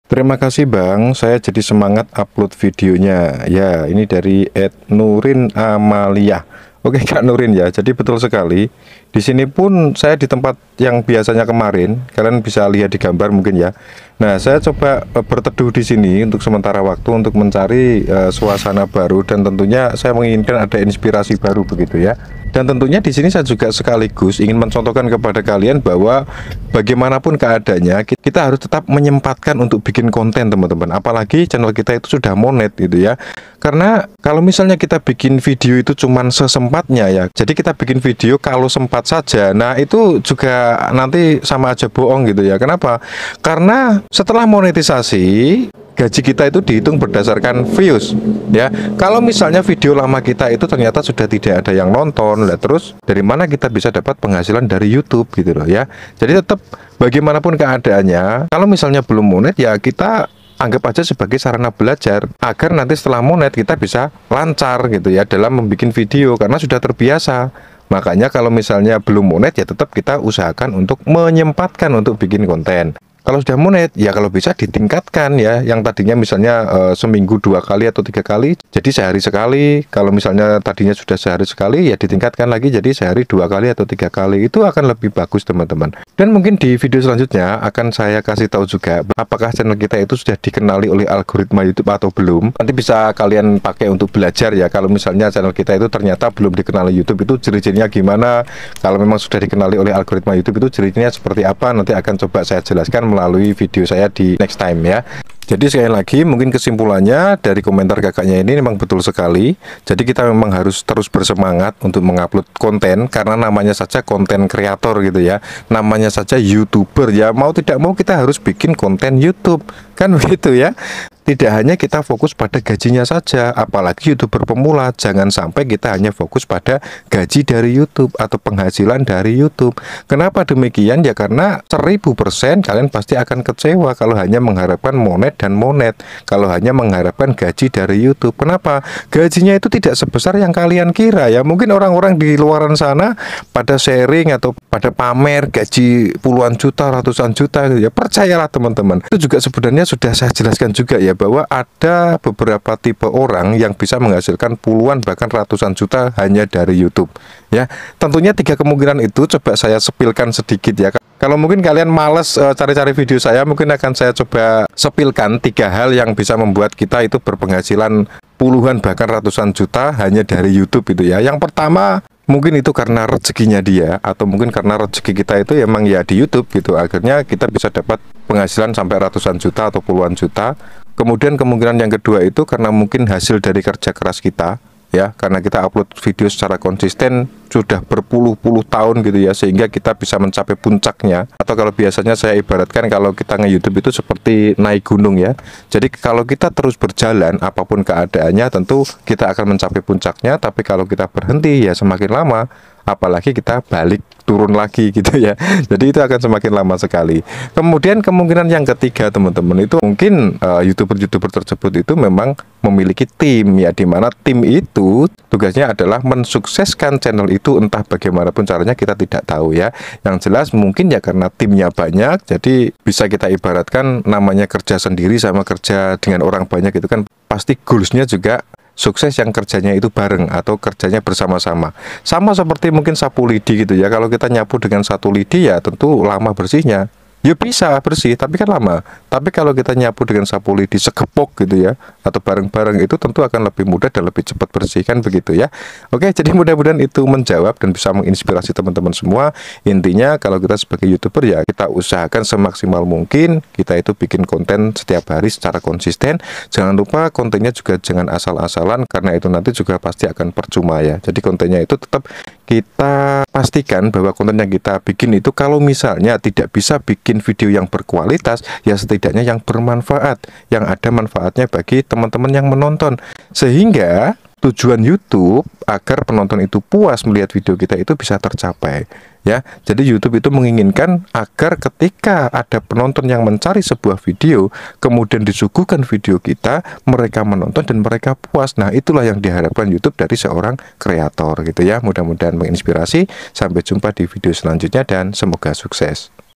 Terima kasih Bang, saya jadi semangat upload videonya. Ya, ini dari Nurin Amalia. Oke Kak Nurin ya, jadi betul sekali. Di sini pun saya di tempat yang biasanya kemarin, kalian bisa lihat di gambar mungkin ya. Nah, saya coba berteduh di sini untuk sementara waktu untuk mencari suasana baru, dan tentunya saya menginginkan ada inspirasi baru begitu ya. Dan tentunya di sini saya juga sekaligus ingin mencontohkan kepada kalian bahwa bagaimanapun keadaannya kita harus tetap menyempatkan untuk bikin konten teman-teman. Apalagi channel kita itu sudah monet gitu ya. Karena kalau misalnya kita bikin video itu cuman sesempatnya ya. Jadi kita bikin video kalau sempat saja. Nah, itu juga nanti sama aja bohong gitu ya. Kenapa? Karena setelah monetisasi gaji kita itu dihitung berdasarkan views ya. Kalau misalnya video lama kita itu ternyata sudah tidak ada yang nonton, lah terus dari mana kita bisa dapat penghasilan dari YouTube gitu loh ya. Jadi tetap bagaimanapun keadaannya, kalau misalnya belum monet ya kita anggap aja sebagai sarana belajar agar nanti setelah monet kita bisa lancar gitu ya dalam membuat video karena sudah terbiasa. Makanya kalau misalnya belum monet ya tetap kita usahakan untuk menyempatkan untuk bikin konten. Kalau sudah monet, ya kalau bisa ditingkatkan ya. Yang tadinya misalnya seminggu 2 kali atau 3 kali, jadi sehari sekali. Kalau misalnya tadinya sudah sehari sekali, ya ditingkatkan lagi jadi sehari 2 kali atau 3 kali. Itu akan lebih bagus teman-teman. Dan mungkin di video selanjutnya akan saya kasih tahu juga apakah channel kita itu sudah dikenali oleh algoritma YouTube atau belum. Nanti bisa kalian pakai untuk belajar ya. Kalau misalnya channel kita itu ternyata belum dikenali YouTube, itu ciri-cirinya gimana. Kalau memang sudah dikenali oleh algoritma YouTube, itu ciri-cirinya seperti apa, nanti akan coba saya jelaskan melalui video saya di next time ya. Jadi sekali lagi mungkin kesimpulannya dari komentar kakaknya ini memang betul sekali. Jadi kita memang harus terus bersemangat untuk mengupload konten karena namanya saja konten kreator gitu ya. Namanya saja YouTuber ya. Mau tidak mau kita harus bikin konten YouTube. Kan begitu ya. Tidak hanya kita fokus pada gajinya saja, apalagi YouTuber pemula. Jangan sampai kita hanya fokus pada gaji dari YouTube atau penghasilan dari YouTube. Kenapa demikian? Ya karena 1000% kalian pasti akan kecewa kalau hanya mengharapkan monet dan monet, kalau hanya mengharapkan gaji dari YouTube. Kenapa? Gajinya itu tidak sebesar yang kalian kira ya. Mungkin orang-orang di luaran sana pada sharing atau pada pamer gaji puluhan juta, ratusan juta gitu ya. Percayalah teman-teman, itu juga sebenarnya sudah saya jelaskan juga ya, bahwa ada beberapa tipe orang yang bisa menghasilkan puluhan bahkan ratusan juta hanya dari YouTube ya. Tentunya 3 kemungkinan itu coba saya sepilkan sedikit ya. Kalau mungkin kalian males cari-cari video saya, mungkin akan saya coba sepilkan 3 hal yang bisa membuat kita itu berpenghasilan puluhan bahkan ratusan juta hanya dari YouTube itu ya. Yang pertama, mungkin itu karena rezekinya dia, atau mungkin karena rezeki kita itu emang ya di YouTube gitu. Akhirnya kita bisa dapat penghasilan sampai ratusan juta atau puluhan juta. Kemudian kemungkinan yang kedua itu karena mungkin hasil dari kerja keras kita ya, karena kita upload video secara konsisten sudah berpuluh-puluh tahun gitu ya, sehingga kita bisa mencapai puncaknya. Atau kalau biasanya saya ibaratkan kalau kita nge-YouTube itu seperti naik gunung ya. Jadi kalau kita terus berjalan apapun keadaannya tentu kita akan mencapai puncaknya, tapi kalau kita berhenti ya semakin lama, apalagi kita balik turun lagi gitu ya. Jadi itu akan semakin lama sekali. Kemudian kemungkinan yang ketiga teman-teman, itu mungkin YouTuber-YouTuber tersebut itu memang memiliki tim ya, dimana tim itu tugasnya adalah mensukseskan channel itu, entah bagaimanapun caranya kita tidak tahu ya. Yang jelas mungkin ya karena timnya banyak, jadi bisa kita ibaratkan namanya kerja sendiri sama kerja dengan orang banyak itu kan pasti goalsnya juga sukses yang kerjanya itu bareng atau kerjanya bersama-sama. Sama seperti mungkin sapu lidi gitu ya. Kalau kita nyapu dengan satu lidi ya tentu lama bersihnya. Ya bisa bersih, tapi kan lama. Tapi kalau kita nyapu dengan sapu lidi sekepok gitu ya, atau bareng-bareng, itu tentu akan lebih mudah dan lebih cepat bersih, kan begitu ya. Oke, jadi mudah-mudahan itu menjawab dan bisa menginspirasi teman-teman semua. Intinya kalau kita sebagai YouTuber ya kita usahakan semaksimal mungkin kita itu bikin konten setiap hari secara konsisten. Jangan lupa kontennya juga jangan asal-asalan, karena itu nanti juga pasti akan percuma ya. Jadi kontennya itu tetap kita pastikan bahwa konten yang kita bikin itu kalau misalnya tidak bisa bikin video yang berkualitas, ya setidaknya yang bermanfaat, yang ada manfaatnya bagi teman-teman yang menonton, sehingga tujuan YouTube agar penonton itu puas melihat video kita itu bisa tercapai ya. Jadi YouTube itu menginginkan agar ketika ada penonton yang mencari sebuah video, kemudian disuguhkan video kita, mereka menonton dan mereka puas. Nah, itulah yang diharapkan YouTube dari seorang kreator gitu ya. Mudah-mudahan menginspirasi. Sampai jumpa di video selanjutnya dan semoga sukses.